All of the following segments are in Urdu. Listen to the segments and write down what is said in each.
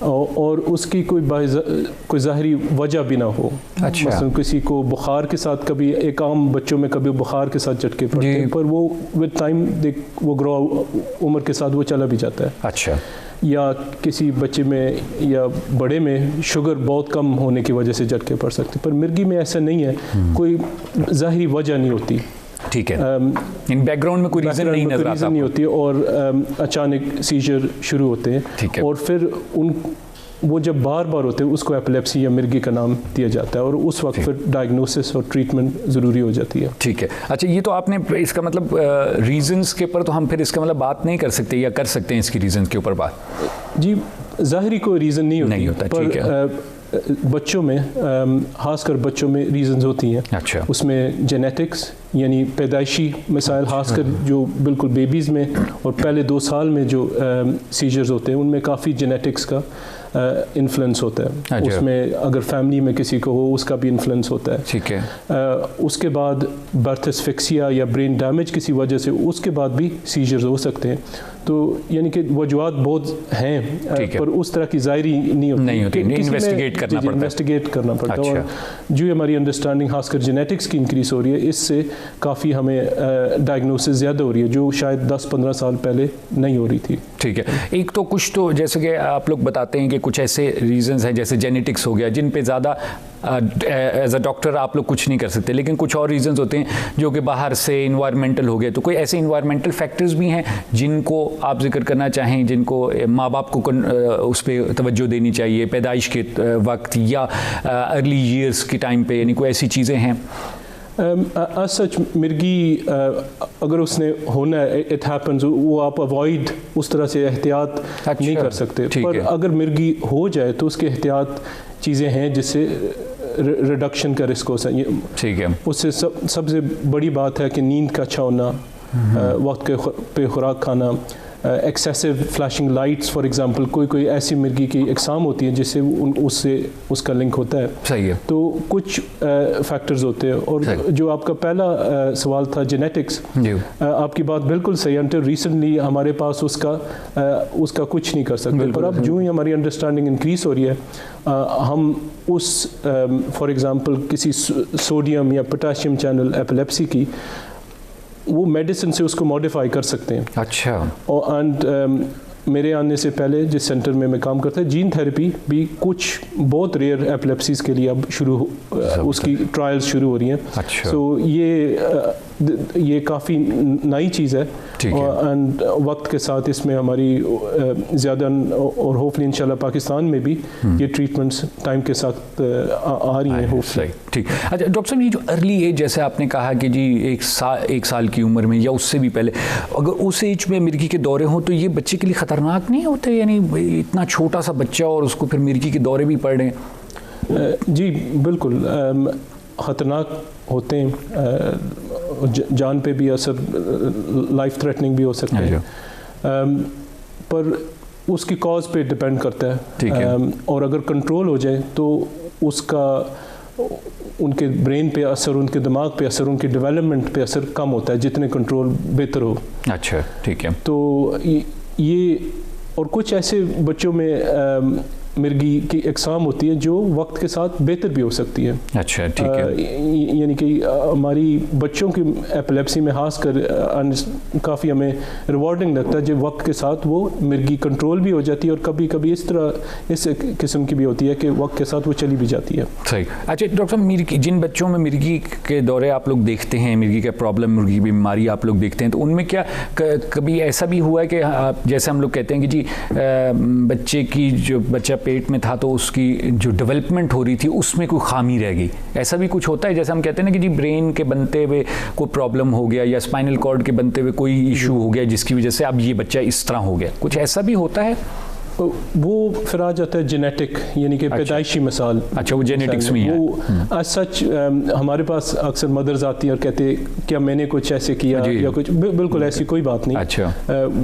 اور اس کی کوئی ظاہری وجہ بھی نہ ہو. اچھا. مثلا کسی کو بخار کے ساتھ کبھی ایک عام بچوں میں کبھی بخار کے ساتھ جھٹکے پڑتے ہیں پر وہ ود ٹائم وہ گرو عمر کے ساتھ وہ چلا بھی جاتا ہے. اچھا. یا کسی بچے میں یا بڑے میں شوگر بہت کم ہونے کی وجہ سے جھٹکے پڑ سکتے پر مرغی میں ایسا نہیں ہے, کوئی ظاہری وجہ نہیں ہوتی. ٹھیک ہے, ان بیک گراؤنڈ میں کوئی ریزن نہیں نظر آتا, نہیں ہوتی اور اچانک سیجر شروع ہوتے ہیں اور پھر وہ جب بار بار ہوتے ہیں اس کو ایپیلیپسی یا مرگی کا نام دیا جاتا ہے اور اس وقت پھر ڈائگنوسس اور ٹریٹمنٹ ضروری ہو جاتی ہے. ٹھیک ہے. اچھا, یہ تو آپ نے اس کا مطلب ریزنز کے اوپر تو ہم پھر اس کا مطلب بات نہیں کر سکتے یا کر سکتے ہیں اس کی ریزنز کے اوپر بات؟ جی ظاہری کوئی ریزن نہیں ہوتا. ٹھیک ہے. بچوں میں خاص کر بچوں میں ریزنز ہوتی ہیں. اچھا. اس میں جینیٹکس یعنی پیدائشی مسائل خاص کر جو بالکل بیبیز میں اور پہلے 2 سال میں جو سیجرز ہوتے ہیں ان میں کافی جینیٹکس کا انفلوئنس ہوتا ہے. اس میں اگر فیملی میں کسی کو ہو اس کا بھی انفلوئنس ہوتا ہے. ٹھیک ہے. اس کے بعد برتھ اسفکسیا یا برین ڈیمیج کسی وجہ سے اس کے بعد بھی سیجرز ہو سکتے ہیں. تو یعنی کہ وجوہات بہت ہیں پر اس طرح کی ظاہری نہیں ہوتی. انویسٹیگیٹ کرنا پڑتا ہے. اور جو ہماری انڈرسٹینڈنگ خاص کر جینیٹکس کی انکریز ہو رہی ہے اس سے کافی ہمیں ڈائگنوسس زیادہ ہو رہی ہے جو شاید 10-15 سال پہلے نہیں ہو رہی تھی. ٹھیک ہے. ایک تو کچھ تو جیسے کہ آپ لوگ بتاتے ہیں کہ کچھ ایسے ریزنز ہیں جیسے جینیٹکس ہو گیا جن پہ زیادہ ایز اے ڈاکٹر آپ لوگ کچھ نہیں کر سکتے, لیکن کچھ اور ریزنز ہوتے ہیں جو کہ باہر سے انوائرمنٹل ہو گئے. تو کوئی ایسے انوائرمنٹل فیکٹرز بھی ہیں جن کو آپ ذکر کرنا چاہیں, جن کو ماں باپ کو اس پہ توجہ دینی چاہیے پیدائش کے وقت یا ارلی ایئرس کے ٹائم پہ, یعنی کوئی ایسی چیزیں ہیں؟ ایز سچ مرغی اگر اس نے ہونا ہے اٹ ہیپنز, وہ آپ اوائڈ اس طرح سے احتیاط نہیں کر سکتے. پر اگر مرغی ہو جائے تو اس کے احتیاط چیزیں ہیں جس سے ریڈکشن کا رسک ہو سکے. ٹھیک ہے. اس سے سب سے بڑی بات ہے کہ نیند کا اچھا ہونا, وقت پہ خوراک کھانا, excessive flashing lights for example. کوئی ایسی مرغی کی اقسام ہوتی ہیں جس سے اس کا لنک ہوتا ہے. صحیح ہے. تو کچھ فیکٹرز ہوتے ہیں. اور جو آپ کا پہلا سوال تھا جینیٹکس, آپ کی بات بالکل صحیح ہے. انٹل ریسنٹلی ہمارے پاس اس کا کچھ نہیں کر سکتے. پر اب جو ہی ہماری انڈرسٹینڈنگ انکریز ہو رہی ہے ہم اس فار ایگزامپل کسی سوڈیم یا پوٹاشیم چینل ایپیلیپسی کی وہ میڈیسن سے اس کو ماڈیفائی کر سکتے ہیں. اچھا. اینڈ میرے آنے سے پہلے جس سینٹر میں میں کام کرتا ہے جین تھیراپی بھی کچھ بہت ریئر ایپیلیپسیز کے لیے اب اس کی ٹرائلز شروع ہو رہی ہیں. اچھا. سو یہ کافی نئی چیز ہے اینڈ وقت کے ساتھ اس میں ہماری زیادہ اور ہوپفلی انشاءاللہ پاکستان میں بھی یہ ٹریٹمنٹس ٹائم کے ساتھ آ رہی ہیں ہوپفلی. ٹھیک. اچھا ڈاکٹر صاحب, یہ جو ارلی ایج جیسے آپ نے کہا کہ جی 1 سال کی عمر میں یا اس سے بھی پہلے اگر اس ایج میں مرگی کے دورے ہوں تو یہ بچے کے لیے خطرناک نہیں ہوتے؟ یعنی اتنا چھوٹا سا بچہ اور اس کو پھر مرگی کے دورے بھی پڑ رہے ہیں. جی بالکل خطرناک ہوتے ہیں, جان پہ بھی اثر, لائف تھریٹننگ بھی ہو سکتے ہیں. پر اس کی کاز پہ ڈپینڈ کرتا ہے. اور اگر کنٹرول ہو جائے تو اس کا ان کے برین پہ اثر, ان کے دماغ پہ اثر, ان کی ڈیولپمنٹ پہ اثر کم ہوتا ہے جتنے کنٹرول بہتر ہو. اچھا. ٹھیک ہے. تو یہ اور کچھ ایسے بچوں میں مرگی کی اقسام ہوتی ہے جو وقت کے ساتھ بہتر بھی ہو سکتی ہے. اچھا. ٹھیک ہے. یعنی کہ ہماری بچوں کی ایپیلیپسی میں خاص کر کافی ہمیں ریوارڈنگ لگتا ہے جب وقت کے ساتھ وہ مرگی کنٹرول بھی ہو جاتی ہے اور کبھی کبھی اس قسم کی بھی ہوتی ہے کہ وقت کے ساتھ وہ چلی بھی جاتی ہے. صحیح. اچھا ڈاکٹر صاحب, مرگی جن بچوں میں مرگی کے دورے آپ لوگ دیکھتے ہیں, مرگی کا پرابلم, مرگی بیماری آپ لوگ دیکھتے ہیں, تو ان میں کیا کبھی ایسا بھی ہوا ہے کہ جیسے ہم لوگ کہتے ہیں کہ جی بچے کی جو بچہ پیٹ میں تھا تو اس کی جو ڈیولپمنٹ ہو رہی تھی اس میں کوئی خامی رہ گئی, ایسا بھی کچھ ہوتا ہے؟ جیسے ہم کہتے ہیں نا کہ جی برین کے بنتے ہوئے کوئی پرابلم ہو گیا یا اسپائنل کارڈ کے بنتے ہوئے کوئی ایشو ہو گیا جس کی وجہ سے اب یہ بچہ اس طرح ہو گیا, کچھ ایسا بھی ہوتا ہے؟ وہ پھر آ جاتا ہے جینیٹک, یعنی کہ پیدائشی مثال. اچھا. وہ جینیٹکس میں وہ ایز سچ ہمارے پاس اکثر مدرز آتی ہیں اور کہتے کیا میں نے کچھ ایسے کیا یا کچھ, بالکل ایسی کوئی بات نہیں. اچھا.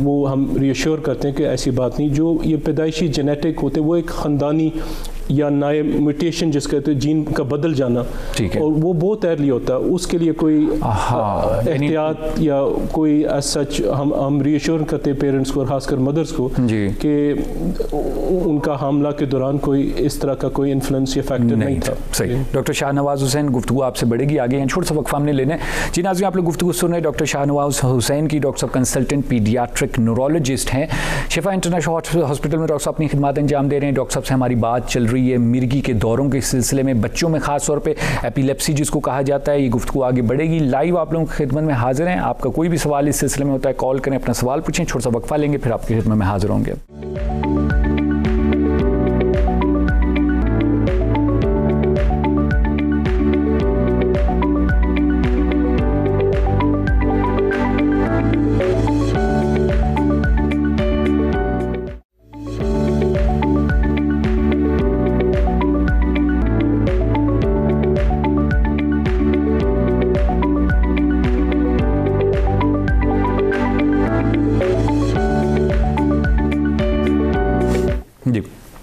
وہ ہم ری ایشور کرتے ہیں کہ ایسی بات نہیں. جو یہ پیدائشی جینیٹک ہوتے وہ ایک خاندانی یا نئے میوٹیشن جس کہتے ہیں جین کا بدل جانا, ٹھیک ہے, اور وہ بہت ارلی ہوتا ہے, اس کے لیے کوئی احتیاط یا کوئی ایز سچ ہم ری ایشور کرتے ہیں پیرنٹس کو اور خاص کر مدرس کو کہ ان کا حاملہ کے دوران کوئی اس طرح کا کوئی انفلوئنس یا فیکٹر نہیں تھا. صحیح. ڈاکٹر شاہ نواز حسین, گفتگو آپ سے بڑھے گی آگے, چھوٹا سا وقفہ ہم نے لینا ہے. جی ناظرین, آپ لوگ گفتگو سن رہے ہیں ڈاکٹر شاہ نواز حسین کی. ڈاکٹر صاحب کنسلٹنٹ پیڈیاٹرک نیورولوجسٹ ہیں, شفا انٹرنیشنل ہاسپٹل میں ڈاکٹر صاحب اپنی خدمات انجام دے رہے ہیں. ڈاکٹر صاحب سے ہماری بات چل رہی ہے مرگی کے دوروں کے سلسلے میں, بچوں میں خاص طور پہ ایپیلیپسی جس کو کہا جاتا ہے. یہ گفتگو آگے بڑھے گی. لائیو آپ لوگوں کی خدمت میں حاضر ہیں. آپ کا کوئی بھی سوال اس سلسلے میں ہوتا ہے کال کریں, اپنا سوال پوچھیں. چھوٹا سا وقفہ لیں گے, پھر آپ کی خدمت میں حاضر ہوں گے.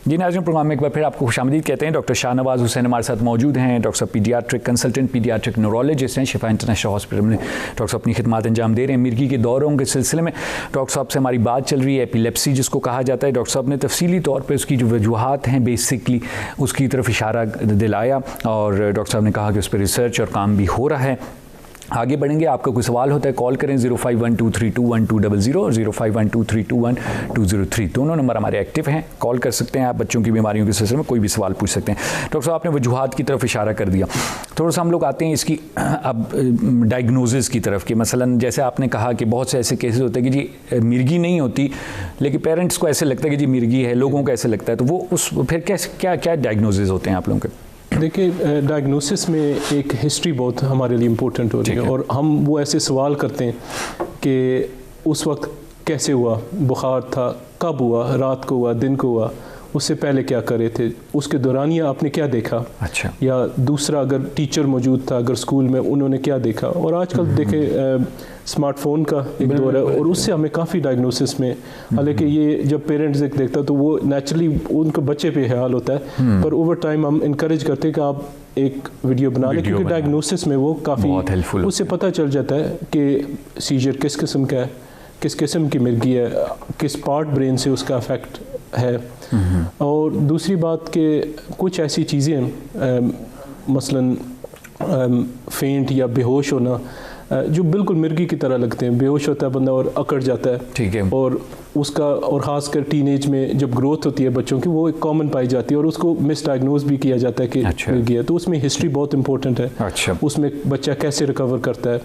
جی ناظرین, پروگرام میں ایک بار پھر آپ کو خوش آمدید کہتے ہیں. ڈاکٹر شاہ نواز حسین ہمارے ساتھ موجود ہیں. ڈاکٹر صاحب پیڈیاٹرک کنسلٹنٹ پیڈیاٹرک نیورولوجسٹ ہیں, شفا انٹرنیشنل ہاسپٹل میں ڈاکٹر صاحب اپنی خدمات انجام دے رہے ہیں. مرگی کے دوروں کے سلسلے میں ڈاکٹر صاحب سے ہماری بات چل رہی ہے, ایپیلیپسی جس کو کہا جاتا ہے. ڈاکٹر صاحب نے تفصیلی طور پہ اس کی جو وجوہات ہیں بیسکلی اس کی طرف اشارہ دلایا, اور ڈاکٹر صاحب نے کہا کہ اس پہ ریسرچ اور کام بھی ہو رہا ہے. آگے بڑھیں گے. آپ کا کوئی سوال ہوتا ہے کال کریں 0512321200 اور 0512321203. دونوں نمبر ہمارے ایکٹیو ہیں, کال کر سکتے ہیں آپ. بچوں کی بیماریوں کے سلسلے میں کوئی بھی سوال پوچھ سکتے ہیں. ڈاکٹر صاحب آپ نے وجوہات کی طرف اشارہ کر دیا. تھوڑا سا ہم لوگ آتے ہیں اس کی اب ڈائگنوزس کی طرف, کہ مثلا جیسے آپ نے کہا کہ بہت سے ایسے کیسز ہوتے ہیں کہ جی مرگی نہیں ہوتی لیکن پیرنٹس کو ایسے لگتا ہے کہ جی مرگی ہے, لوگوں کو ایسے لگتا ہے, تو وہ اس پھر کیسے کیا ڈائگنوزز ہوتے ہیں آپ لوگوں کے؟ دیکھیے, ڈائگنوسس میں ایک ہسٹری بہت ہمارے لیے امپورٹنٹ ہو رہی ہے, اور ہم وہ ایسے سوال کرتے ہیں کہ اس وقت کیسے ہوا, بخار تھا, کب ہوا, رات کو ہوا, دن کو ہوا, اس سے پہلے کیا کر رہے تھے, اس کے دورانیہ آپ نے کیا دیکھا, اچھا, یا دوسرا اگر ٹیچر موجود تھا اگر اسکول میں انہوں نے کیا دیکھا. اور آج کل دیکھیں اسمارٹ فون کا ایک دور ہے, اور اس سے ہمیں کافی ڈائگنوسس میں, حالانکہ یہ جب پیرنٹس دیکھتا تو وہ نیچرلی ان کو بچے پہ خیال ہوتا ہے, پر اوور ٹائم ہم انکریج کرتے ہیں کہ آپ ایک ویڈیو بنا لیں, کیونکہ ڈائگنوسس میں وہ کافی اس سے پتہ چل جاتا ہے کہ سیجر کس قسم کا ہے, کس قسم کی مرگی ہے, کس پارٹ برین سے اس کا افیکٹ ہے. اور دوسری بات کہ کچھ ایسی چیزیں مثلاً فینٹ یا بے ہوش ہونا جو بالکل مرگی کی طرح لگتے ہیں, بے ہوش ہوتا ہے بندہ اور اکڑ جاتا ہے, ٹھیک ہے, اور اس کا, اور خاص کر ٹین ایج میں جب گروتھ ہوتی ہے بچوں کی, وہ ایک کامن پائی جاتی ہے, اور اس کو مس ڈائگنوز بھی کیا جاتا ہے کہ مرگی ہے. تو اس میں ہسٹری بہت امپورٹنٹ ہے, اس میں بچہ کیسے ریکور کرتا ہے,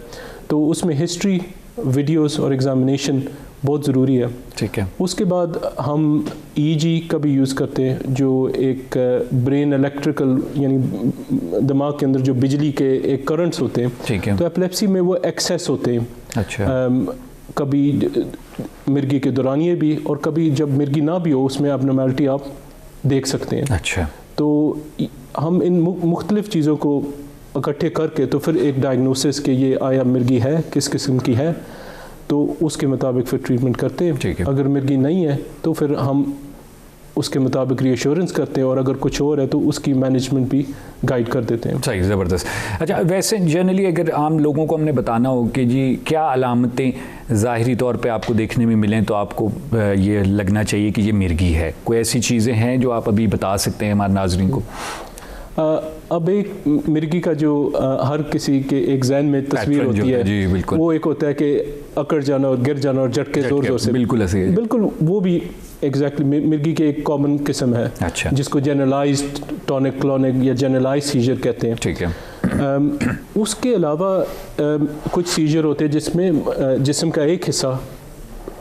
تو اس میں ہسٹری, ویڈیوز اور ایگزامینیشن بہت ضروری ہے. ٹھیک ہے. اس کے بعد ہم ای جی کا بھی یوز کرتے ہیں, جو ایک برین الیکٹریکل, یعنی دماغ کے اندر جو بجلی کے ایک کرنٹس ہوتے ہیں. ٹھیک ہے. تو ایپلیپسی میں وہ ایکسیس ہوتے ہیں. اچھا. کبھی مرگی کے دورانیے بھی, اور کبھی جب مرگی نہ بھی ہو اس میں ابنارمیلٹی آپ دیکھ سکتے ہیں. اچھا. تو ہم ان مختلف چیزوں کو اکٹھے کر کے تو پھر ایک ڈائگنوسس کہ یہ آیا مرگی ہے, کس قسم کی ہے, تو اس کے مطابق پھر ٹریٹمنٹ کرتے ہیں. اگر مرگی نہیں ہے تو پھر ہم اس کے مطابق ری ایشورنس کرتے ہیں, اور اگر کچھ اور ہے تو اس کی مینجمنٹ بھی گائیڈ کر دیتے ہیں. صحیح, زبردست. اچھا, ویسے جنرلی اگر عام لوگوں کو ہم نے بتانا ہو کہ جی کیا علامتیں ظاہری طور پہ آپ کو دیکھنے میں ملیں تو آپ کو یہ لگنا چاہیے کہ یہ مرگی ہے, کوئی ایسی چیزیں ہیں جو آپ ابھی بتا سکتے ہیں ہمارے ناظرین کو؟ اب ایک مرگی کا جو ہر کسی کے ایک ذہن میں تصویر ہوتی ہے, جی بالکل, وہ ایک ہوتا ہے کہ اکڑ جانا اور گر جانا اور جھٹکے زور زور سے, بالکل ایسے, بالکل وہ بھی ایگزیکٹلی مرگی کے ایک کامن قسم ہے. اچھا. جس کو جنرلائزڈ ٹونک کلونک یا جنرلائزڈ سیجر کہتے ہیں. ٹھیک ہے. اس کے علاوہ کچھ سیجر ہوتے ہیں جس میں جسم کا ایک حصہ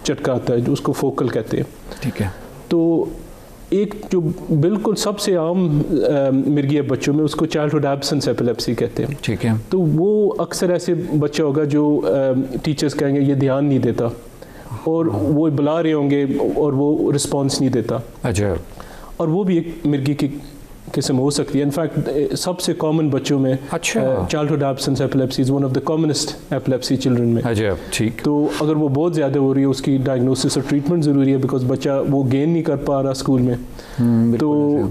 چٹکا آتا ہے, اس کو فوکل کہتے ہیں. ٹھیک ہے. تو ایک جو بالکل سب سے عام مرگی ہے بچوں میں, اس کو چائلڈہڈ ایبسنس ایپیلیپسی کہتے ہیں. ٹھیک ہے. تو وہ اکثر ایسے بچہ ہوگا جو ٹیچرز کہیں گے یہ دھیان نہیں دیتا, اور وہ بلا رہے ہوں گے اور وہ رسپانس نہیں دیتا. اچھا. اور وہ بھی ایک مرگی کی قسم ہو سکتی ہے. انفیکٹ سب سے کامن بچوں میں childhood absence epilepsy is one of the commonest epilepsy children میں. اچھا, ٹھیک. تو اگر وہ بہت زیادہ ہو رہی ہے اس کی ڈائگنوسس اور ٹریٹمنٹ ضروری ہے, بیکاز بچہ وہ گین نہیں کر پا رہا اسکول میں. تو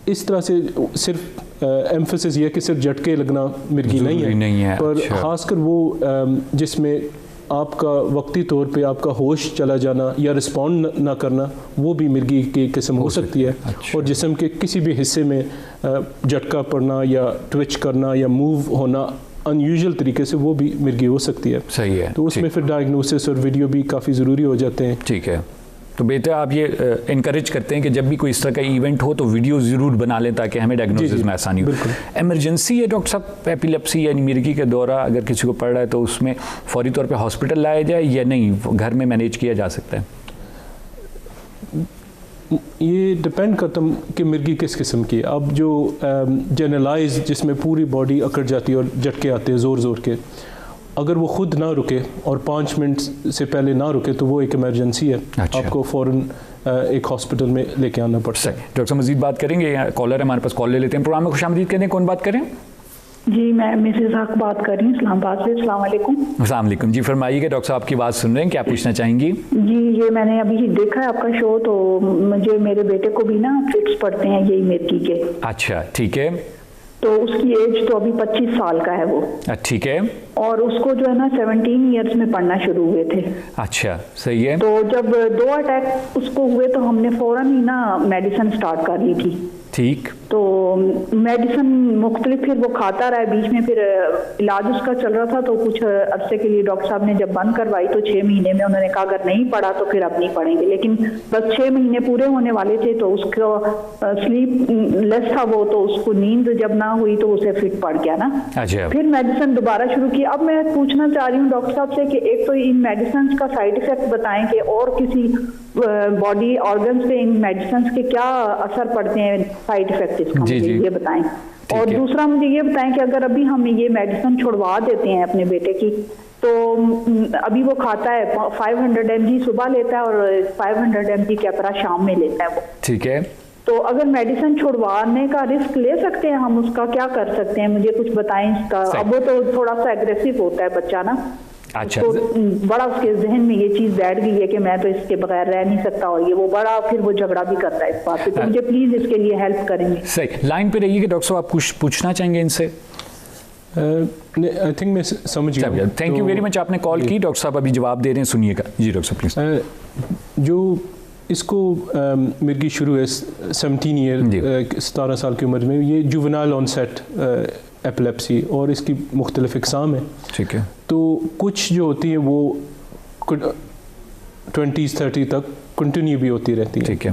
اس طرح سے صرف ایمفسس یہ کہ صرف جھٹکے لگنا مرگی نہیں ہے پر خاص کر وہ جس میں آپ کا وقتی طور پہ آپ کا ہوش چلا جانا یا رسپونڈ نہ کرنا وہ بھی مرگی کی قسم ہو سکتی ہے. اور جسم کے کسی بھی حصے میں جھٹکا پڑنا یا ٹوچ کرنا یا موو ہونا ان یوزول طریقے سے وہ بھی مرگی ہو سکتی ہے. صحیح ہے. تو اس میں پھر ڈائگنوسس اور ویڈیو بھی کافی ضروری ہو جاتے ہیں. ٹھیک ہے. تو بیٹا آپ یہ انکریج کرتے ہیں کہ جب بھی کوئی اس طرح کا ایونٹ ہو تو ویڈیو ضرور بنا لیں تاکہ ہمیں ڈائگنوسس میں آسانی ہو. ایمرجنسی ہے ڈاکٹر صاحب ایپیلیپسی یعنی مرگی کا دورہ اگر کسی کو پڑ رہا ہے تو اس میں فوری طور پہ ہاسپٹل لایا جائے یا نہیں گھر میں مینیج کیا جا سکتا ہے؟ یہ ڈپینڈ کرتا کہ مرگی کس قسم کی ہے. اب جو جنرلائز جس میں پوری باڈی اکڑ جاتی ہے اور جھٹکے آتے ہیں زور زور کے, اگر وہ خود نہ رکے اور 5 منٹ سے پہلے نہ رکے تو وہ ایک ایمرجنسی ہے. آپ کو فوراً ایک ہاسپٹل میں لے کے آنا پڑتا ہے. ڈاکٹر صاحب مزید بات کریں گے, کالر ہے ہمارے پاس, کال لے لیتے ہیں. پروگرام میں خوش آمدید کہتے ہیں, کون بات کریں؟ جی میں مسز حق بات کر رہی ہوں اسلام آباد سے. السلام علیکم. السلام علیکم. جی فرمائیے کہ ڈاکٹر صاحب آپ کی بات سن رہے ہیں, کیا پوچھنا چاہیں گی؟ جی یہ میں نے ابھی دیکھا ہے آپ کا شو, تو مجھے میرے بیٹے کو بھی نا فٹس پڑتے ہیں یہی مرگی کے. اچھا ٹھیک ہے. تو اس کی ایج تو ابھی 25 سال کا ہے وہ. ٹھیک ہے. اور اس کو جو ہے نا 17 ایئرس میں پڑھنا شروع ہوئے تھے. اچھا صحیح ہے. تو جب 2 اٹیک اس کو ہوئے تو ہم نے فوراً ہی نا میڈیسن سٹارٹ کر لی تھی. ٹھیک. تو میڈیسن مختلف پھر وہ کھاتا رہا, بیچ میں پھر علاج اس کا چل رہا تھا. تو کچھ عرصے کے لیے ڈاکٹر صاحب نے جب بند کروائی تو 6 مہینے میں انہوں نے کہا اگر نہیں پڑا تو پھر اب نہیں پڑیں گے. لیکن بس 6 مہینے پورے ہونے والے تھے تو اس کو سلیپ لیس تھا وہ, تو اس کو نیند جب نہ ہوئی تو اسے فٹ پڑ گیا نا. پھر میڈیسن دوبارہ شروع کی. اب میں پوچھنا چاہ رہی ہوں ڈاکٹر صاحب سے کہ ایک تو ان میڈیسنز کا سائیڈ افیکٹ بتائیں کہ اور کسی باڈی آرگنز پہ ان میڈیسنز کے کیا اثر پڑتے ہیں, سائیڈ افیکٹ اس کا مجھے یہ بتائیں. اور دوسرا مجھے یہ بتائیں کہ اگر ابھی ہم یہ میڈیسن چھڑوا دیتے ہیں اپنے بیٹے کی, تو ابھی وہ کھاتا ہے 500 mg صبح لیتا ہے اور 500 mg کیپرا شام میں لیتا ہے وہ. ٹھیک ہے. تو اگر میڈیسن چھڑوانے کا رسک لے سکتے ہیں ہم, اس کا کیا کر سکتے ہیں, مجھے کچھ بتائیں اس کا. اب وہ تو تھوڑا سا ایگریسو ہوتا ہے بچہ نا, اچھا تو بڑا اس کے ذہن میں یہ چیز بیٹھ گئی ہے کہ میں تو اس کے بغیر رہ نہیں سکتا, اور یہ وہ بڑا پھر وہ جھگڑا بھی کرتا ہے اس بات پہ. تو مجھے پلیز اس کے لیے ہیلپ کریں گے. صحیح, لائن پہ رہیے کہ ڈاکٹر صاحب آپ کچھ پوچھنا چاہیں گے ان سے؟ آئی تھنک میں سمجھ گیا. تھینک یو ویری مچ, آپ نے کال کی. ڈاکٹر صاحب ابھی جواب دے رہے ہیں, سنیے گا. جی ڈاکٹر صاحب پلیز. جو اس کو مرگی شروع ہے 17 ایئر 17 سال کی عمر میں, یہ جوونائل آن سیٹ ایپیلیپسی اور اس کی مختلف اقسام ہیں. ٹھیک ہے. تو کچھ جو ہوتی ہیں وہ 20s 30 تک کنٹینیو بھی ہوتی رہتی ہیں. ٹھیک ہے.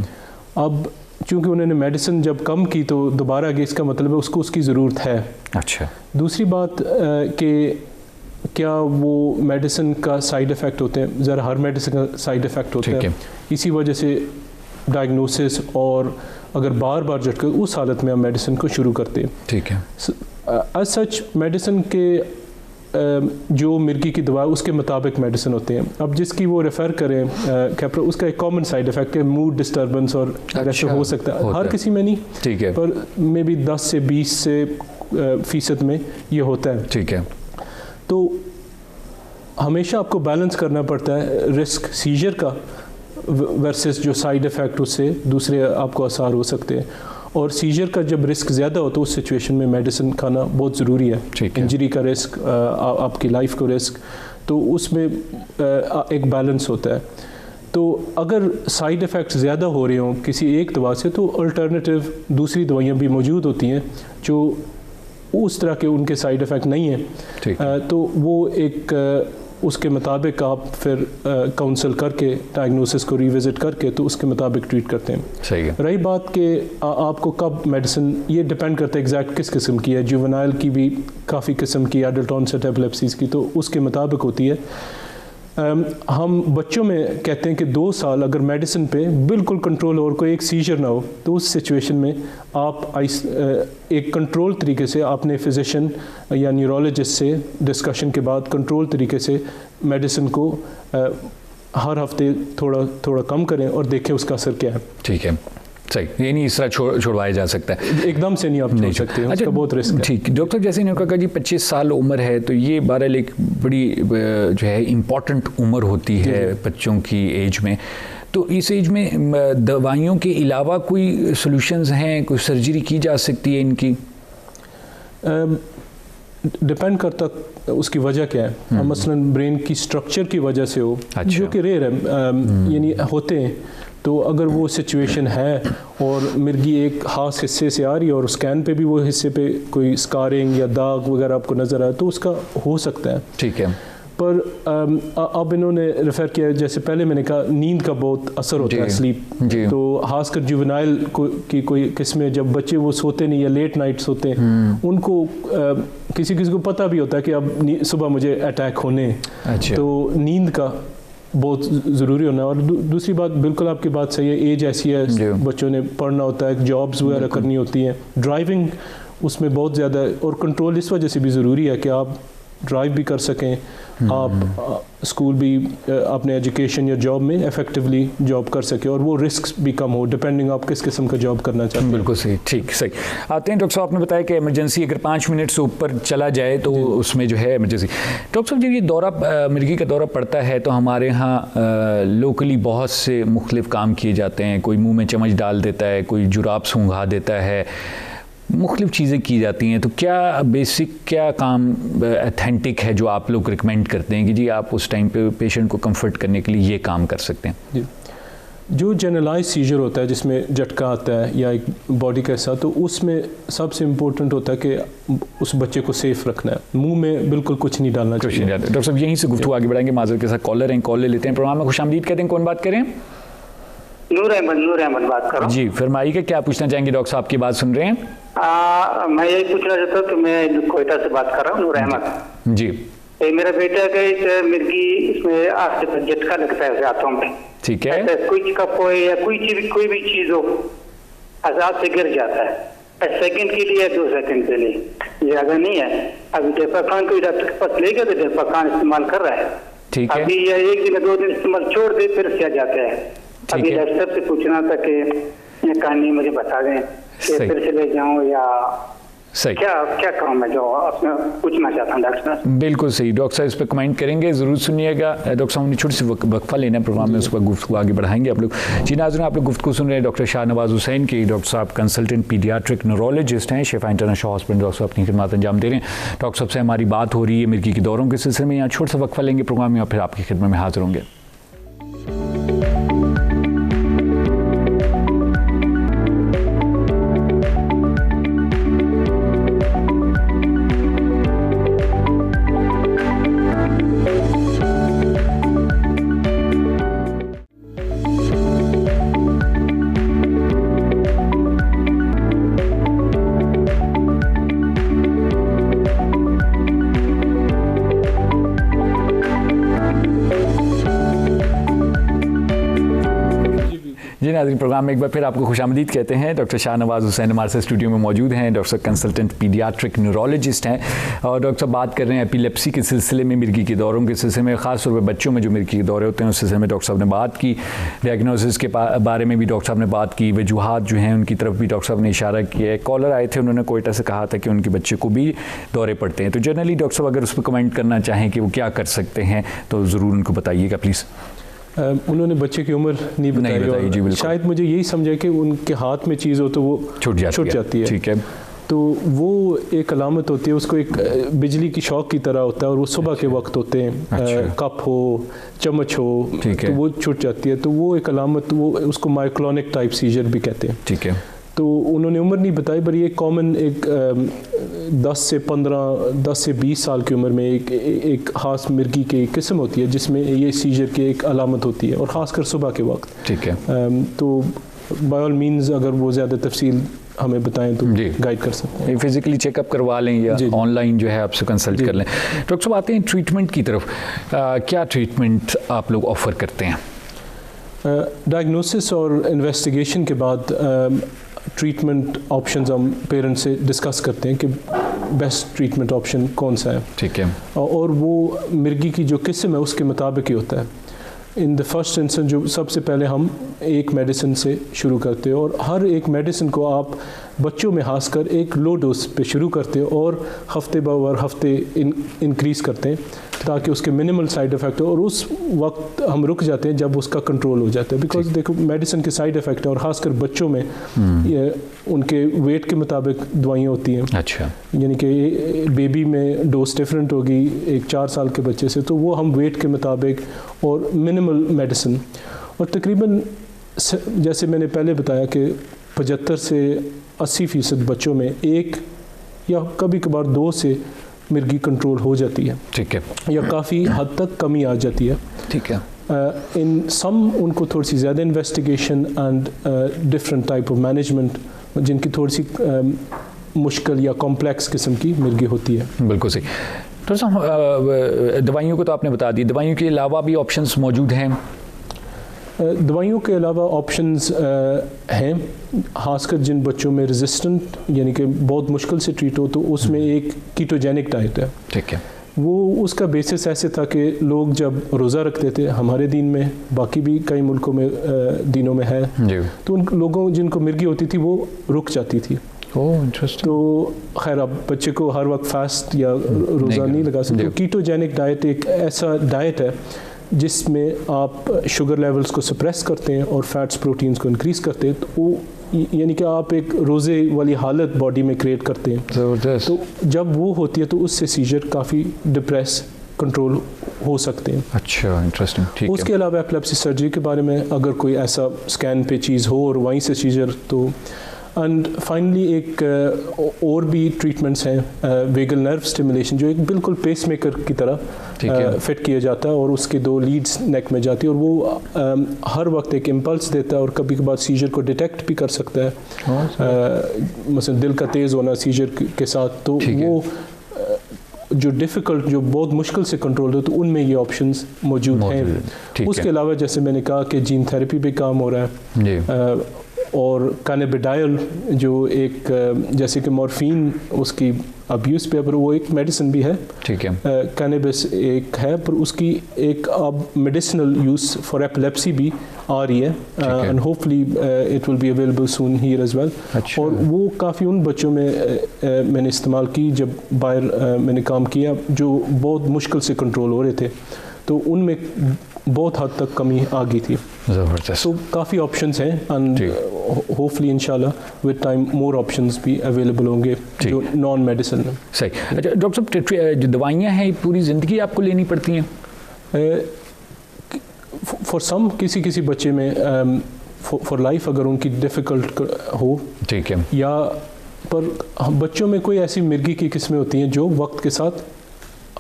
اب چونکہ انہوں نے میڈیسن جب کم کی تو دوبارہ کہ اس کا مطلب ہے اس کو اس کی ضرورت ہے. اچھا. دوسری بات کہ کیا وہ میڈیسن کا سائیڈ افیکٹ ہوتے ہیں, ذرا ہر میڈیسن کا سائیڈ افیکٹ ہوتا ہے, اسی وجہ سے ڈائگنوسس اور اگر بار بار جھٹکے اس حالت میں ہم میڈیسن کو شروع کرتے ہیں. ٹھیک ہے. ایز سچ میڈیسن کے جو مرگی کی دوا اس کے مطابق میڈیسن ہوتے ہیں. اب جس کی وہ ریفر کریں کیپرا, اس کا ایک کامن سائیڈ افیکٹ ہے موڈ ڈسٹربنس, اور ایسا ہو سکتا ہے ہر کسی میں نہیں. ٹھیک ہے. پر مے بی 10 سے 20% میں یہ ہوتا ہے. ٹھیک ہے. تو ہمیشہ آپ کو بیلنس کرنا پڑتا ہے رسک سیجر کا ورسز جو سائیڈ افیکٹ اس سے دوسرے آپ کو آثار ہو سکتے ہیں. اور سیجر کا جب رسک زیادہ ہو تو اس سچویشن میں میڈیسن کھانا بہت ضروری ہے. انجری کا رسک, آپ کی لائف کو رسک, تو اس میں ایک بیلنس ہوتا ہے. تو اگر سائیڈ افیکٹ زیادہ ہو رہے ہوں کسی ایک دوا سے تو الٹرنیٹیو دوسری دوائیاں بھی موجود ہوتی ہیں جو اس طرح کے ان کے سائیڈ افیکٹ نہیں ہیں. تو وہ ایک اس کے مطابق آپ پھر کاؤنسل کر کے ڈائگنوسس کو ریوزٹ کر کے تو اس کے مطابق ٹریٹ کرتے ہیں. صحیح ہے. رہی بات کہ آپ کو کب میڈیسن, یہ ڈپینڈ کرتا ہے ایگزیکٹ کس قسم کی ہے. جوونائل کی بھی کافی قسم کی, ایڈلٹ آنسٹ ایپیلیپسیز کی, تو اس کے مطابق ہوتی ہے. ہم بچوں میں کہتے ہیں کہ 2 سال اگر میڈیسن پہ بالکل کنٹرول ہو اور کوئی ایک سیجر نہ ہو تو اس سچویشن میں آپ ایک کنٹرول طریقے سے آپ نے فزیشین یا نیورولوجسٹ سے ڈسکشن کے بعد کنٹرول طریقے سے میڈیسن کو ہر ہفتے تھوڑا کم کریں اور دیکھیں اس کا اثر کیا ہے. ٹھیک ہے. صحیح, یہ نہیں اس طرح چھوڑوایا جا سکتا ہے ایک دم سے, نہیں آپ چھوڑ سکتے ہیں, اس کا بہت رسک ہے. ٹھیک. ڈاکٹر جیسے نے کہا جی 25 سال عمر ہے, تو یہ بہرحال ایک بڑی جو ہے امپورٹنٹ عمر ہوتی ہے بچوں کی ایج میں. تو اس ایج میں دوائیوں کے علاوہ کوئی سولوشنز ہیں, کوئی سرجری کی جا سکتی ہے ان کی؟ ڈپینڈ کرتا اس کی وجہ کیا ہے. مثلاً برین کی سٹرکچر کی وجہ سے ہو, جو کہ ریئر ہے, یعنی ہوتے ہیں, تو اگر وہ سچویشن ہے اور مرگی ایک خاص حصے سے آ رہی ہے اور اسکین پہ بھی وہ حصے پہ کوئی اسکارنگ یا داغ وغیرہ آپ کو نظر آئے تو اس کا ہو سکتا ہے. ٹھیک ہے. پر اب انہوں نے ریفر کیا, جیسے پہلے میں نے کہا نیند کا بہت اثر ہوتا ہے سلیپ, تو خاص کر جوونائل کی کوئی قسمیں جب بچے وہ سوتے نہیں یا لیٹ نائٹ سوتے ہیں, ان کو کسی کو پتہ بھی ہوتا ہے کہ اب صبح مجھے اٹیک ہونے, تو نیند کا بہت ضروری ہونا ہے. اور دوسری بات, بالکل آپ کی بات صحیح ہے, ایج ایسی ہے, بچوں نے پڑھنا ہوتا ہے, جابز وغیرہ کرنی ہوتی ہیں, ڈرائیونگ اس میں بہت زیادہ, اور کنٹرول اس وجہ سے بھی ضروری ہے کہ آپ ڈرائیو بھی کر سکیں, آپ اسکول بھی اپنے ایجوکیشن یا جاب میں افیکٹولی جاب کر سکیں, اور وہ رسک بھی کم ہو ڈپینڈنگ آپ کس قسم کا جاب کرنا چاہتے ہیں. بالکل صحیح. ٹھیک, صحیح. آتے ہیں ڈاکٹر صاحب, آپ نے بتایا کہ ایمرجنسی اگر 5 منٹ سے اوپر چلا جائے تو اس میں جو ہے ایمرجنسی. ڈاکٹر صاحب جب یہ دورہ مرگی کا دورہ پڑتا ہے تو ہمارے ہاں لوکلی بہت سے مختلف کام کیے جاتے ہیں, کوئی منہ میں چمچ ڈال دیتا ہے, کوئی جراب سونگھا دیتا ہے, مختلف چیزیں کی جاتی ہیں. تو کیا بیسک کیا کام اتھینٹک ہے جو آپ لوگ ریکمینڈ کرتے ہیں کہ جی آپ اس ٹائم پہ پیشنٹ کو کمفرٹ کرنے کے لیے یہ کام کر سکتے ہیں؟ جی, جو جنرلائز سیجر ہوتا ہے جس میں جھٹکا آتا ہے یا ایک باڈی کا حصہ, تو اس میں سب سے امپورٹنٹ ہوتا ہے کہ اس بچے کو سیف رکھنا ہے, منہ میں بالکل کچھ نہیں ڈالنا چاہیے. ڈاکٹر صاحب یہیں سے گفتگو آگے بڑھائیں گے. معذرت کے ساتھ کالر ہیں, کال لے لیتے ہیں. پروگرام میں خوش آمدید کہتے ہیں, کون بات کریں؟ نور احمد بات کر رہا ہوں. جی فرمائیے کہ کیا پوچھنا چاہیں گے ڈاکٹر صاحب, کی بات سن رہے ہیں. میں یہی پوچھنا چاہتا ہوں کہ میں کوئٹہ سے بات کر رہا ہوں, نور احمد. جی. میرا بیٹا کا مرگی اس میں آج سے جھٹکا لگتا ہے ہاتھوں میں. ٹھیک ہے. کوئی کپ ہو یا کوئی بھی چیز ہو, ہاتھ سے گر جاتا ہے, سیکنڈ کے لیے 2 سیکنڈ کے لیے. یہ اگر نہیں ہے, ابھی ڈیپاکان کوئی ڈاکٹر کے پاس لے گیا تو ڈیپاکان استعمال کر رہا ہے. ٹھیک ہے. ابھی 1 دن 2 دن استعمال چھوڑ دے پھر کیا جاتا ہے. ابھی ڈاکٹر صاحب سے پوچھنا تھا کہ یہ کہانی مجھے بتا دیں کہ پھر سے لے جاؤں یا کیا کام ہے جو آپ نے پوچھنا چاہتا ہوں ڈاکٹر صاحب. بالکل صحیح. ڈاکٹر صاحب اس پہ کمنٹ کریں گے, ضرور سنیے گا. ڈاکٹر صاحب نے چھوٹی سی وقفہ لینا ہے پروگرام میں, اس پر گفتگو آگے بڑھائیں گے آپ لوگ. جی ناظرین, آپ لوگ گفتگو سن رہے ہیں ڈاکٹر شاہ نواز حسین کی. ڈاکٹر صاحب کنسلٹنٹ پیڈیاٹرک نیورولوجسٹ ہیں, شفا انٹرنیشنل ہاسپٹل. ڈاکٹر صاحب اپنی خدمات انجام دے رہے ہیں. ڈاکٹر صاحب سے ہماری بات ہو رہی ہے مرگی کے دوروں کے سلسلے میں. یہاں چھوٹا سا وقفہ لیں گے پروگرام میں اور پھر آپ کی خدمت میں حاضر ہوں گے. پروگرام میں ایک بار پھر آپ کو خوش آمدید کہتے ہیں. ڈاکٹر شاہ نواز حسین ہمارے سے اسٹوڈیو میں موجود ہیں. ڈاکٹر صاحب کنسلٹنٹ پیڈیاٹرک نیورولوجسٹ ہیں, اور ڈاکٹر صاحب بات کر رہے ہیں ایپیلیپسی کے سلسلے میں, مرگی کے دوروں کے سلسلے میں, خاص طور پہ بچوں میں جو مرگی کے دورے ہوتے ہیں اس سلسلے میں ڈاکٹر صاحب نے بات کی. ڈائگنوسس کے بارے میں بھی ڈاکٹر صاحب نے بات کی, وجوہات جو ہیں ان کی طرف بھی ڈاکٹر صاحب نے اشارہ کیا ہے. کالر آئے تھے, انہوں نے کوئٹہ سے کہا تھا کہ ان کے بچے کو بھی دورے پڑتے ہیں. تو جنرلی ڈاکٹر صاحب اگر اس پہ کمنٹ کرنا چاہیں کہ وہ کیا کر سکتے ہیں تو ضرور ان کو بتائیے گا پلیز. انہوں نے بچے کی عمر نہیں بتائی, جی شاید مجھے یہی سمجھا کہ ان کے ہاتھ میں چیز ہو تو وہ چھوٹ جاتی ہے. ٹھیک ہے. تو وہ ایک علامت ہوتی ہے, اس کو ایک بجلی کی شاک کی طرح ہوتا ہے, اور وہ صبح کے وقت ہوتے ہیں. کپ ہو, چمچ ہو, تو وہ چھوٹ جاتی ہے. تو وہ ایک علامت, وہ اس کو مائکلونک ٹائپ سیجر بھی کہتے ہیں. ٹھیک ہے. تو انہوں نے عمر نہیں بتائی, پر یہ کامن ایک 10 سے 20 سال کی عمر میں ایک خاص مرگی کی قسم ہوتی ہے جس میں یہ سیجر کی ایک علامت ہوتی ہے, اور خاص کر صبح کے وقت. ٹھیک ہے. تو بائی آل مینز اگر وہ زیادہ تفصیل ہمیں بتائیں تو گائیڈ کر سکتے ہیں. فزیکلی چیک اپ کروا لیں یا آن لائن جو ہے آپ سے کنسلٹ کر لیں. ڈاکٹر صاحب آتے ہیں ٹریٹمنٹ کی طرف, کیا ٹریٹمنٹ آپ لوگ آفر کرتے ہیں؟ ڈائگنوسس اور انویسٹیگیشن کے بعد ٹریٹمنٹ آپشنز ہم پیرنٹ سے ڈسکس کرتے ہیں کہ بیسٹ ٹریٹمنٹ آپشن کون سا ہے. ٹھیک ہے. اور وہ مرگی کی جو قسم ہے اس کے مطابق ہی ہوتا ہے. ان دا فرسٹ انسٹنس جو سب سے پہلے ہم ایک میڈیسن سے شروع کرتے ہیں, اور ہر ایک میڈیسن کو آپ بچوں میں خاص کر ایک لو ڈوز پہ شروع کرتے ہیں اور ہفتے بہ ہفتے انکریز کرتے ہیں. تاکہ اس کے منیمل سائیڈ افیکٹ ہو, اور اس وقت ہم رک جاتے ہیں جب اس کا کنٹرول ہو جاتا ہے. بیکاز دیکھو میڈیسن کے سائیڈ افیکٹ ہیں, اور خاص کر بچوں میں ان کے ویٹ کے مطابق دوائیاں ہوتی ہیں. اچھا, یعنی کہ بیبی میں ڈوز ڈفرینٹ ہوگی ایک 4 سال کے بچے سے, تو وہ ہم ویٹ کے مطابق اور منیمل میڈیسن, اور تقریباً جیسے میں نے پہلے بتایا کہ 75 سے 80% بچوں میں 1 یا کبھی کبھار 2 سے مرگی کنٹرول ہو جاتی ہے. ٹھیک ہے, یا کافی حد تک کمی آ جاتی ہے. ٹھیک ہے. ان سم ان کو تھوڑی سی زیادہ investigation and different type of management, جن کی تھوڑی سی مشکل یا کمپلیکس قسم کی مرگی ہوتی ہے. بالکل صحیح. ڈاکٹر صاحب دوائیوں کو تو آپ نے بتا دی, دوائیوں کے علاوہ بھی آپشنس موجود ہیں؟ دوائیوں کے علاوہ آپشنز ہیں, خاص کر جن بچوں میں ریزسٹنٹ یعنی کہ بہت مشکل سے ٹریٹ ہو, تو اس میں ایک کیٹوجینک ڈائٹ ہے. ٹھیک ہے. وہ اس کا بیسس ایسے تھا کہ لوگ جب روزہ رکھتے تھے, ہمارے دین میں, باقی بھی کئی ملکوں میں دینوں میں ہے, تو ان لوگوں جن کو مرگی ہوتی تھی وہ رک جاتی تھی. تو خیر اب بچے کو ہر وقت فاسٹ یا روزہ نہیں لگا سکتے. کیٹوجینک ڈائٹ ایک ایسا ڈائٹ ہے جس میں آپ شوگر لیولز کو سپریس کرتے ہیں اور فیٹس پروٹینز کو انکریز کرتے ہیں, تو وہ یعنی کہ آپ ایک روزے والی حالت باڈی میں کریٹ کرتے ہیں. تو جب وہ ہوتی ہے تو اس سے سیجر کافی ڈپریس کنٹرول ہو سکتے ہیں. اچھا, انٹرسٹنگ. اس کے علاوہ ایپلیپسی سرجری کے بارے میں اگر کوئی ایسا اسکین پہ چیز ہو اور وہیں سے سیجر, تو اینڈ فائنلی ایک اور بھی ٹریٹمنٹس ہیں, ویگل نرو اسٹیمولیشن, جو ایک بالکل پیس میکر کی طرح فٹ کیا جاتا ہے, اور اس کی 2 لیڈز نیک میں جاتی ہے, اور وہ ہر وقت ایک امپلس دیتا ہے, اور کبھی کبھار سیجر کو ڈیٹیکٹ بھی کر سکتا ہے, مثلا دل کا تیز ہونا سیجر کے ساتھ. تو وہ جو ڈیفیکلٹ, جو بہت مشکل سے کنٹرول ہو, تو ان میں یہ آپشنز موجود ہیں. اس کے علاوہ جیسے میں نے کہا کہ جین تھیراپی پہ کام ہو رہا ہے, اور کینیبیڈائل جو ایک جیسے کہ مورفین اس کی ابیوز پہ, پر وہ ایک میڈیسن بھی ہے. ٹھیک ہے. کینیبس ایک ہے, پر اس کی ایک اب میڈیسنل یوز فار ایپلیپسی بھی آ رہی ہے, and hopefully it will be available soon here as well. اور وہ کافی ان بچوں میں میں نے استعمال کی جب باہر میں نے کام کیا, جو بہت مشکل سے کنٹرول ہو رہے تھے, تو ان میں بہت حد تک کمی آ گئی تھی. زبردست. تو کافی آپشنز ہیں, اینڈ ہوپفلی انشاءاللہ ود ٹائم مور آپشنز بھی اویلیبل ہوں گے جو نان میڈیسن میں. صحیح. اچھا ڈاکٹر صاحب, جو دوائیاں ہیں پوری زندگی آپ کو لینی پڑتی ہیں؟ فار سم کسی بچے میں فار لائف اگر ان کی ڈیفیکلٹ ہو. ٹھیک ہے. یا پر بچوں میں کوئی ایسی مرگی کی قسمیں ہوتی ہیں جو وقت کے ساتھ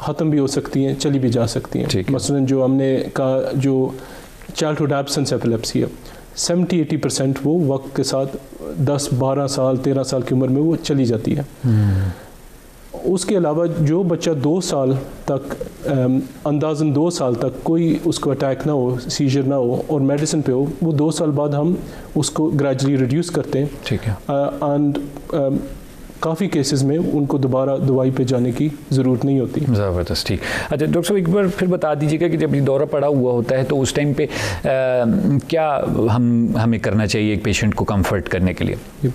ختم بھی ہو سکتی ہیں, چلی بھی جا سکتی ہیں. مثلا جو ہم نے کہا جو چائلڈہڈ ایبسنس ایپیلیپسی ہے, 70-80% وہ وقت کے ساتھ 10-12 سال 13 سال کی عمر میں وہ چلی جاتی ہے. اس کے علاوہ جو بچہ 2 سال تک اندازاً 2 سال تک کوئی اس کو اٹیک نہ ہو, سیجر نہ ہو, اور میڈیسن پہ ہو, وہ 2 سال بعد ہم اس کو گریجولی ریڈیوس کرتے ہیں. ٹھیک ہے. اینڈ کافی کیسز میں ان کو دوبارہ دوائی پہ جانے کی ضرورت نہیں ہوتی. زبردست. ٹھیک. اچھا ڈاکٹر صاحب ایک بار پھر بتا دیجیے گا کہ جب یہ دورہ پڑا ہوا ہوتا ہے تو اس ٹائم پہ کیا ہمیں کرنا چاہیے ایک پیشنٹ کو کمفرٹ کرنے کے لیے؟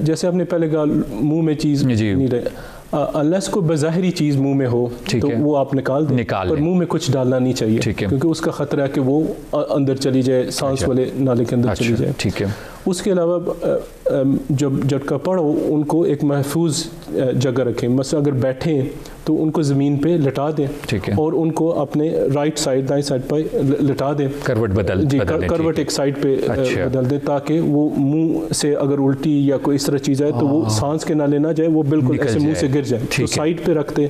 جیسے آپ نے پہلے کہا منہ میں چیز نہیں رہے, انلیس کو بظاہری چیز منہ میں ہو تو وہ آپ نکال دیں, پر منہ میں کچھ ڈالنا نہیں چاہیے, کیونکہ اس کا خطرہ ہے کہ وہ اندر چلی جائے, سانس والے نالے کے اندر چلی جائے. ٹھیک ہے. اس کے علاوہ جب جھٹکا پڑو ان کو ایک محفوظ جگہ رکھیں. مثلا اگر بیٹھیں تو ان کو زمین پہ لٹا دیں, اور ان کو اپنے رائٹ سائڈ دائیں سائڈ پہ لٹا دیں, کروٹ بدل دیں, کروٹ ایک سائڈ پہ بدل دیں, تاکہ وہ منہ سے اگر الٹی یا کوئی اس طرح چیز آئے تو وہ سانس کے نالے نہ جائے, وہ بالکل ایسے منہ سے گر جائے. تو سائڈ پہ رکھ دیں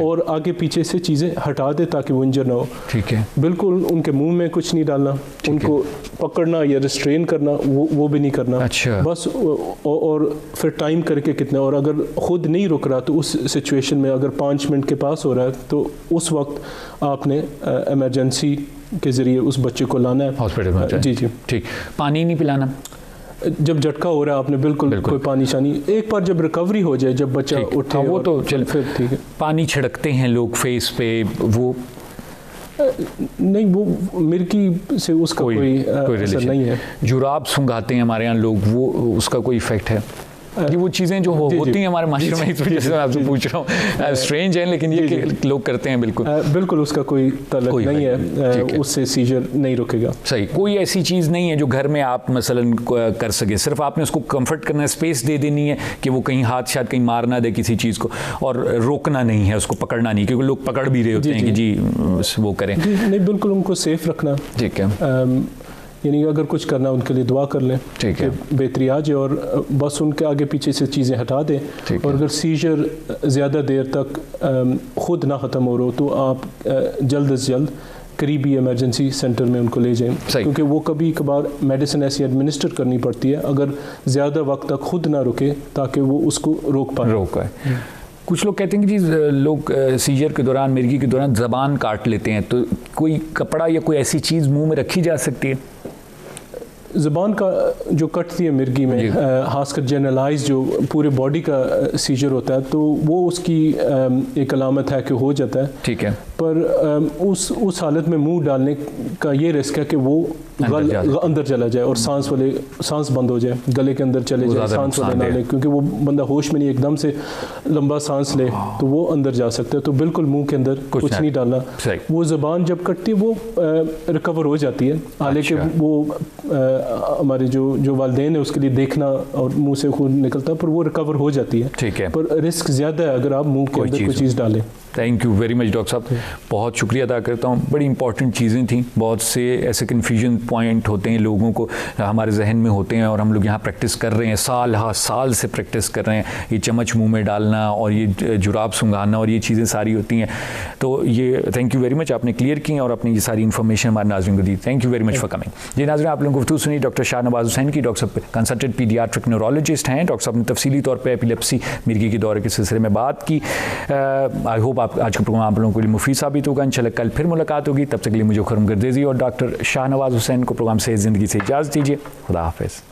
اور آگے پیچھے سے چیزیں ہٹا دیں تاکہ وہ انجر نہ ہو. ٹھیک ہے. بالکل ان کے منہ میں کچھ نہیں ڈالنا, ان کو پکڑنا یا ریسٹرین کرنا وہ بھی نہیں کرنا. بس اور پھر ٹائم کر کے کتنا, اور اگر خود نہیں رک رہا تو اس سچویشن میں اگر 5 منٹ کے پاس ہو رہا ہے تو اس وقت آپ نے ایمرجنسی کے ذریعے اس بچے کو لانا ہے ہاسپٹل میں. جی جی. ٹھیک. پانی نہیں پلانا جب جھٹکا ہو رہا ہے, آپ نے بالکل کوئی پانی شانی, ایک بار جب ریکوری ہو جائے, جب بچہ اٹھے, وہ تو چل پھر ٹھیک ہے. پانی چھڑکتے ہیں لوگ فیس پہ, وہ نہیں, وہ مرکی سے اس کا کوئی اثر نہیں ہے. جراب سنگھاتے ہیں ہمارے یہاں لوگ, وہ اس کا کوئی ایفیکٹ ہے؟ یہ وہ چیزیں جو ہوتی ہیں ہمارے معاشرے میں، اس وجہ سے میں آپ سے پوچھ رہا ہوں، اسٹرینج ہیں لیکن یہ کہ لوگ کرتے ہیں. بالکل اس کا کوئی تعلق نہیں ہے، اس سے سیجر نہیں رکے گا. صحیح. کوئی ایسی چیز نہیں ہے جو گھر میں آپ مثلاً کر سکے، صرف آپ نے اس کو کمفرٹ کرنا ہے، اسپیس دے دینی ہے کہ وہ کہیں ہاتھ شاید کہیں مار نہ دے کسی چیز کو، اور روکنا نہیں ہے، اس کو پکڑنا نہیں، کیونکہ لوگ پکڑ بھی رہے ہوتے ہیں کہ جی وہ کریں. نہیں بالکل ان کو سیف رکھنا. ٹھیک ہے. یعنی اگر کچھ کرنا ان کے لیے دعا کر لیں کہ بہتری آ جائے، اور بس ان کے آگے پیچھے سے چیزیں ہٹا دیں. اور اگر سیجر زیادہ دیر تک خود نہ ختم ہو رہا ہو تو آپ جلد از جلد قریبی ایمرجنسی سینٹر میں ان کو لے جائیں، کیونکہ وہ کبھی کبھار میڈیسن ایسی ایڈمنسٹر کرنی پڑتی ہے اگر زیادہ وقت تک خود نہ رکے، تاکہ وہ اس کو روک پائے. کچھ لوگ کہتے ہیں کہ جی لوگ سیجر کے دوران، مرگی کے دوران زبان کاٹ لیتے ہیں، تو کوئی کپڑا یا کوئی ایسی چیز منہ میں رکھی جا سکتی ہے؟ زبان کا جو کٹتی ہے مرگی میں، خاص کر جنرلائز جو پورے باڈی کا سیجر ہوتا ہے، تو وہ اس کی ایک علامت ہے کہ ہو جاتا ہے. ٹھیک ہے. پر اس حالت میں منہ ڈالنے کا یہ رسک ہے کہ وہ اندر چلا جائے اور سانس بند ہو جائے، گلے کے اندر چلے جائے، سانس نہ لے، کیونکہ وہ بندہ ہوش میں نہیں ایک دم سے لمبا سانس لے تو وہ اندر جا سکتا ہے. تو بالکل منہ کے اندر کچھ نہیں ڈالنا. وہ زبان جب کٹتی ہے وہ ریکور ہو جاتی ہے، حالانکہ وہ ہمارے جو والدین ہیں اس کے لیے دیکھنا اور منہ سے خون نکلتا ہے، پر وہ ریکور ہو جاتی ہے. ٹھیک ہے. پر رسک زیادہ ہے اگر آپ منہ کے اندر کوئی چیز ڈالیں. Thank you very much doctor صاحب، بہت شکریہ ادا کرتا ہوں. بڑی امپورٹنٹ چیزیں تھیں، بہت سے ایسے کنفیوژن پوائنٹ ہوتے ہیں لوگوں کو، ہمارے ذہن میں ہوتے ہیں، اور ہم لوگ یہاں پریکٹس کر رہے ہیں، سال سے پریکٹس کر رہے ہیں، یہ چمچ منہ میں ڈالنا اور یہ جراب سنگھانا اور یہ چیزیں ساری ہوتی ہیں. تو یہ تھینک یو ویری مچ، آپ نے کلیئر کی اور اپنی یہ ساری انفارمیشن ہمارے ناظرین کو دی. Thank you very much for coming. جی ناظرین، آپ لوگوں کو گفتگو سنی ڈاکٹر شاہ نواز حسین کی. ڈاکٹر صاحب کنسلٹنٹ پیڈیاٹرک نیورولوجسٹ ہیں. ڈاکٹر صاحب نے تفصیلی طور پہ ایپیلیپسی، مرگی کے دورے کے سلسلے میں بات کی. آئی ہوپ آپ آج کا پروگرام آپ لوگوں کے لیے مفید ثابت ہوگا. انشاءاللہ کل پھر ملاقات ہوگی. تب تک کے لیے مجھے خرم گردیزی اور ڈاکٹر شاہ نواز حسین کو پروگرام سے زندگی سے اجازت دیجیے. خدا حافظ.